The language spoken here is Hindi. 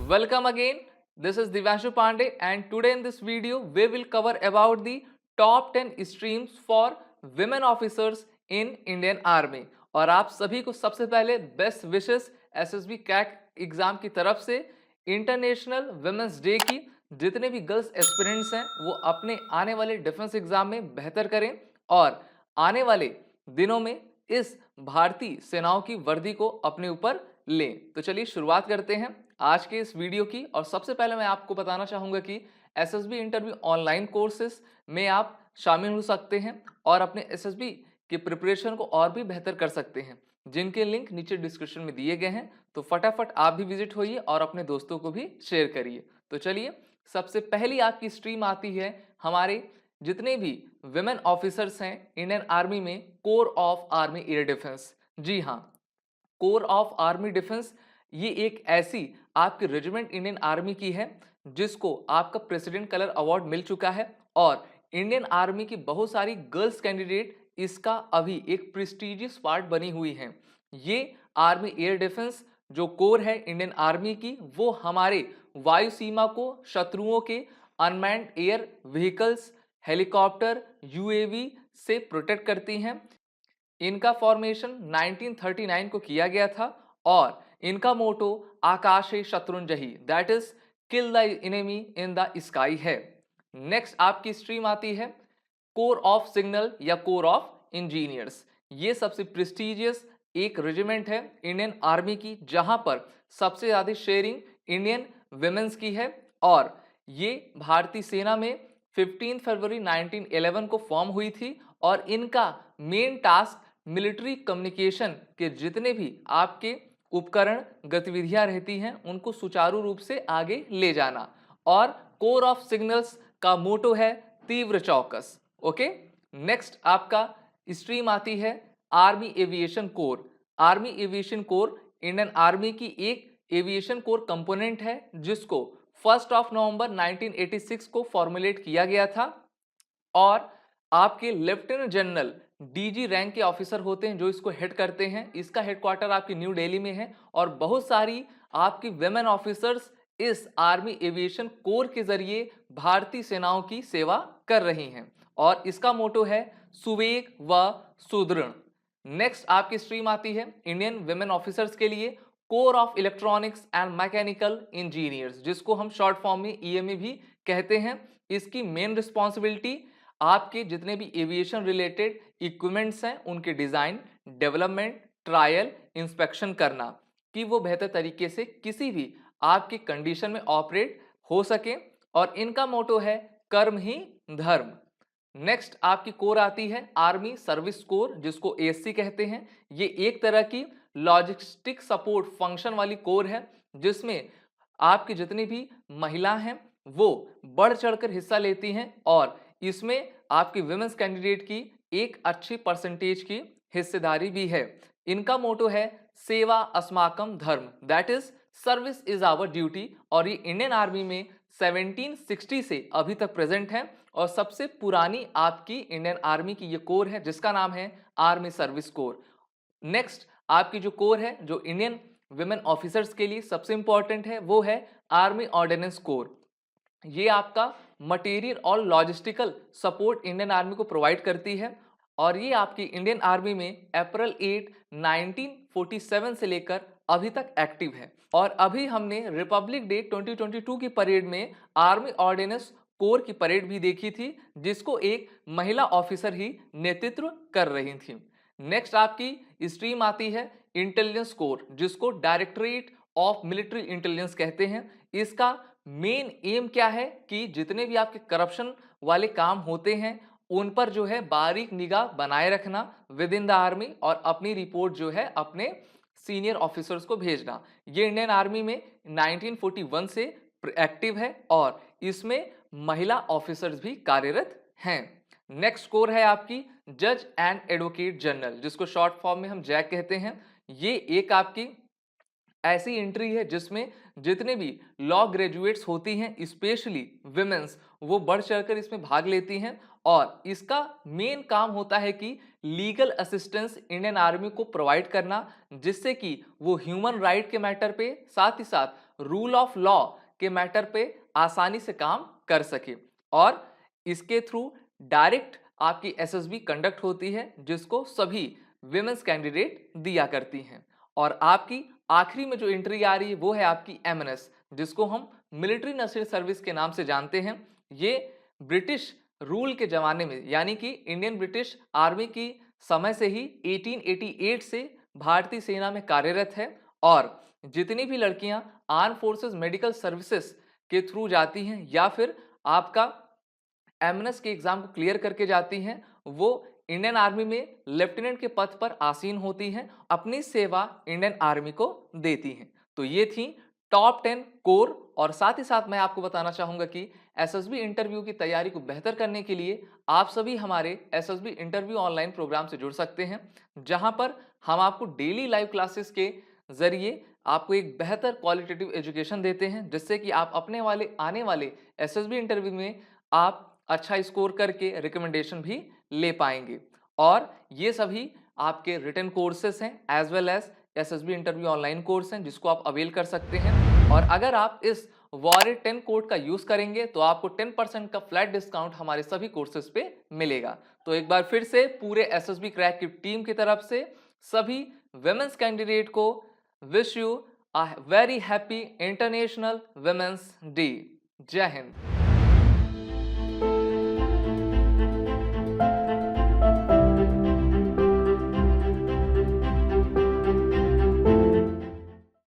Welcome again. This is Divyanshu Pandey, and today in this video we will cover about the top 10 streams for women officers in Indian Army. और आप सभी को सबसे पहले best wishes SSB CAT exam की तरफ से इंटरनेशनल वुमेन्स डे की। जितने भी गर्ल्स एस्पिरेंट्स हैं वो अपने आने वाले डिफेंस एग्जाम में बेहतर करें और आने वाले दिनों में इस भारतीय सेनाओं की वर्दी को अपने ऊपर लें। तो चलिए शुरुआत करते हैं आज के इस वीडियो की। और सबसे पहले मैं आपको बताना चाहूंगा कि एसएसबी इंटरव्यू ऑनलाइन कोर्सेस में आप शामिल हो सकते हैं और अपने एसएसबी की प्रिपरेशन को और भी बेहतर कर सकते हैं, जिनके लिंक नीचे डिस्क्रिप्शन में दिए गए हैं। तो फटाफट आप भी विजिट होइए और अपने दोस्तों को भी शेयर करिए। तो चलिए सबसे पहली आपकी स्ट्रीम आती है हमारे जितने भी विमेन ऑफिसर्स हैं इंडियन आर्मी में, corps of army air defence. जी हाँ, कोर ऑफ आर्मी डिफेंस ये एक ऐसी आपकी रेजिमेंट इंडियन आर्मी की है जिसको आपका प्रेसिडेंट कलर अवार्ड मिल चुका है और इंडियन आर्मी की बहुत सारी गर्ल्स कैंडिडेट इसका अभी एक प्रेस्टिजियस पार्ट बनी हुई हैं। ये आर्मी एयर डिफेंस जो कोर है इंडियन आर्मी की, वो हमारे वायु सीमा को शत्रुओं के unmanned air vehicles, helicopter, UAV से प्रोटेक्ट करती हैं। इनका फॉर्मेशन 1939 को किया गया था और इनका मोटो आकाशे शत्रुंजयी, that is kill the enemy in the sky है। नेक्स्ट आपकी स्ट्रीम आती है कोर ऑफ सिग्नल या कोर ऑफ इंजीनियर्स। ये सबसे प्रेस्टिजियस एक रेजिमेंट है इंडियन आर्मी की, जहां पर सबसे ज्यादा शेयरिंग इंडियन विमेंस की है और ये भारतीय सेना में 15 फरवरी 1911 को फॉर्म हुई थी और इनका मेन टास्क मिलिट्री कम्युनिकेशन के जितने भी आपके उपकरण गतिविधियां रहती हैं उनको सुचारू रूप से आगे ले जाना। और कोर ऑफ सिग्नल्स का मोटो है तीव्र चौकस। ओके, नेक्स्ट आपका स्ट्रीम आती है army aviation core. Army aviation core Indian army की एक एविएशन कोर कंपोनेंट है जिसको 1 नवंबर 1986 को फॉर्मुलेट किया गया था और आपके लेफ्टिनेंट जनरल डीजी रैंक के ऑफिसर होते हैं जो इसको हेड करते हैं। इसका हेडक्वार्टर आपकी न्यू दिल्ली में है और बहुत सारी आपकी वेमेन ऑफिसर्स इस आर्मी एविएशन कोर के जरिए भारतीय सेनाओं की सेवा कर रही हैं और इसका मोटो है सुवेग व सुदृढ़। नेक्स्ट आपकी स्ट्रीम आती है इंडियन वेमेन ऑफिसर्स के लिए core of electronics and mechanical engineers, जिसको हम शॉर्ट फॉर्म में ईएमई भी कहते हैं। इसकी मेन रिस्पॉन्सिबिलिटी आपके जितने भी एविएशन रिलेटेड इक्विपमेंट्स हैं उनके डिजाइन, डेवलपमेंट, ट्रायल, इंस्पेक्शन करना कि वो बेहतर तरीके से किसी भी आपकी कंडीशन में ऑपरेट हो सके और इनका मोटो है कर्म ही धर्म। नेक्स्ट आपकी कोर आती है आर्मी सर्विस कोर, जिसको एएससी कहते हैं। ये एक तरह की लॉजिस्टिक सपोर्ट फंक्शन वाली कोर है जिसमें आपकी जितनी भी महिला हैं वो बढ़ चढ़कर हिस्सा लेती हैं और इसमें आपकी विमेंस कैंडिडेट की एक अच्छी परसेंटेज की हिस्सेदारी भी है। इनका मोटो है सेवा अस्माकम धर्म, that is service is our duty और ये इंडियन आर्मी में 1760 से अभी तक प्रेजेंट है और सबसे पुरानी आपकी इंडियन आर्मी की ये कोर है जिसका नाम है आर्मी सर्विस कोर। नेक्स्ट आपकी जो कोर है जो इंडियन विमेन ऑफिसर्स के लिए सबसे इंपॉर्टेंट है वो है आर्मी ऑर्डिनेंस कोर। ये आपका मटेरियल और लॉजिस्टिकल सपोर्ट इंडियन आर्मी को प्रोवाइड करती है और ये आपकी इंडियन आर्मी में अप्रैल 8 1947 से लेकर अभी तक एक्टिव है। और अभी हमने रिपब्लिक डे 2022 की परेड में आर्मी ऑर्डिनेंस कोर की परेड भी देखी थी जिसको एक महिला ऑफिसर ही नेतृत्व कर रही थी। नेक्स्ट आपकी स्ट्रीम आती है इंटेलिजेंस कोर, जिसको डायरेक्टरेट ऑफ मिलिट्री इंटेलिजेंस कहते हैं। इसका मेन एम क्या है कि जितने भी आपके करप्शन वाले काम होते हैं उन पर जो है बारीक निगाह बनाए रखना विद इन द आर्मी और अपनी रिपोर्ट जो है अपने सीनियर ऑफिसर्स को भेजना। ये इंडियन आर्मी में 1941 से एक्टिव है और इसमें महिला ऑफिसर्स भी कार्यरत हैं। नेक्स्ट कोर है आपकी जज एंड एडवोकेट जनरल, जिसको शॉर्ट फॉर्म में हम जैक कहते हैं। ये एक आपकी ऐसी एंट्री है जिसमें जितने भी लॉ ग्रेजुएट्स होती हैं स्पेशली विमेंस वो बढ़ चढ़कर इसमें भाग लेती हैं और इसका मेन काम होता है कि लीगल असिस्टेंस इंडियन आर्मी को प्रोवाइड करना जिससे कि वो ह्यूमन राइट के मैटर पे साथ ही साथ रूल ऑफ लॉ के मैटर पे आसानी से काम कर सके। और इसके थ्रू डायरेक्ट आपकी एसएसबी कंडक्ट होती है, जिसको सभी विमेंस कैंडिडेट दिया करती हैं। और आपकी आखिरी में जो एंट्री आ रही है वो है आपकी एमएनएस, जिसको हम मिलिट्री नर्सिंग सर्विस के नाम से जानते हैं। ये ब्रिटिश रूल के जमाने में, यानी कि इंडियन ब्रिटिश आर्मी की समय से ही 1888 से भारतीय सेना में कार्यरत है। और जितनी भी लड़कियां आर्म फोर्सेस मेडिकल सर्विसेज के थ्रू जाती हैं या फिर आपका एमएनएस के एग्जाम को क्लियर करके जाती हैं, वो इंडियन आर्मी में लेफ्टिनेंट के पद पर आसीन होती हैं, अपनी सेवा इंडियन आर्मी को देती हैं। तो ये थी टॉप 10 कोर। और साथ ही साथ मैं आपको बताना चाहूंगा कि एसएसबी इंटरव्यू की तैयारी को बेहतर करने के लिए आप सभी हमारे एसएसबी इंटरव्यू ऑनलाइन प्रोग्राम से जुड़ सकते हैं, जहां पर हम आपको डेली लाइव क्लासेस के जरिए आपको एक बेहतर क्वालिटेटिव एजुकेशन देते हैं, जिससे कि आप अपने आने वाले एसएसबी इंटरव्यू में आप अच्छा स्कोर करके रिकमेंडेशन भी ले पाएंगे। और ये सभी आपके रिटन कोर्सेस हैं as well as SSB interview online course हैं, जिसको आप अवेल कर सकते हैं। और अगर आप इस वॉरियर 10 कोड का यूज करेंगे तो आपको 10% का फ्लैट डिस्काउंट हमारे सभी कोर्सेज पे मिलेगा। तो एक बार फिर से पूरे एसएसबी क्रैक की टीम की तरफ से सभी विमेंस कैंडिडेट को wish you a very happy international women's day. जय हिंद।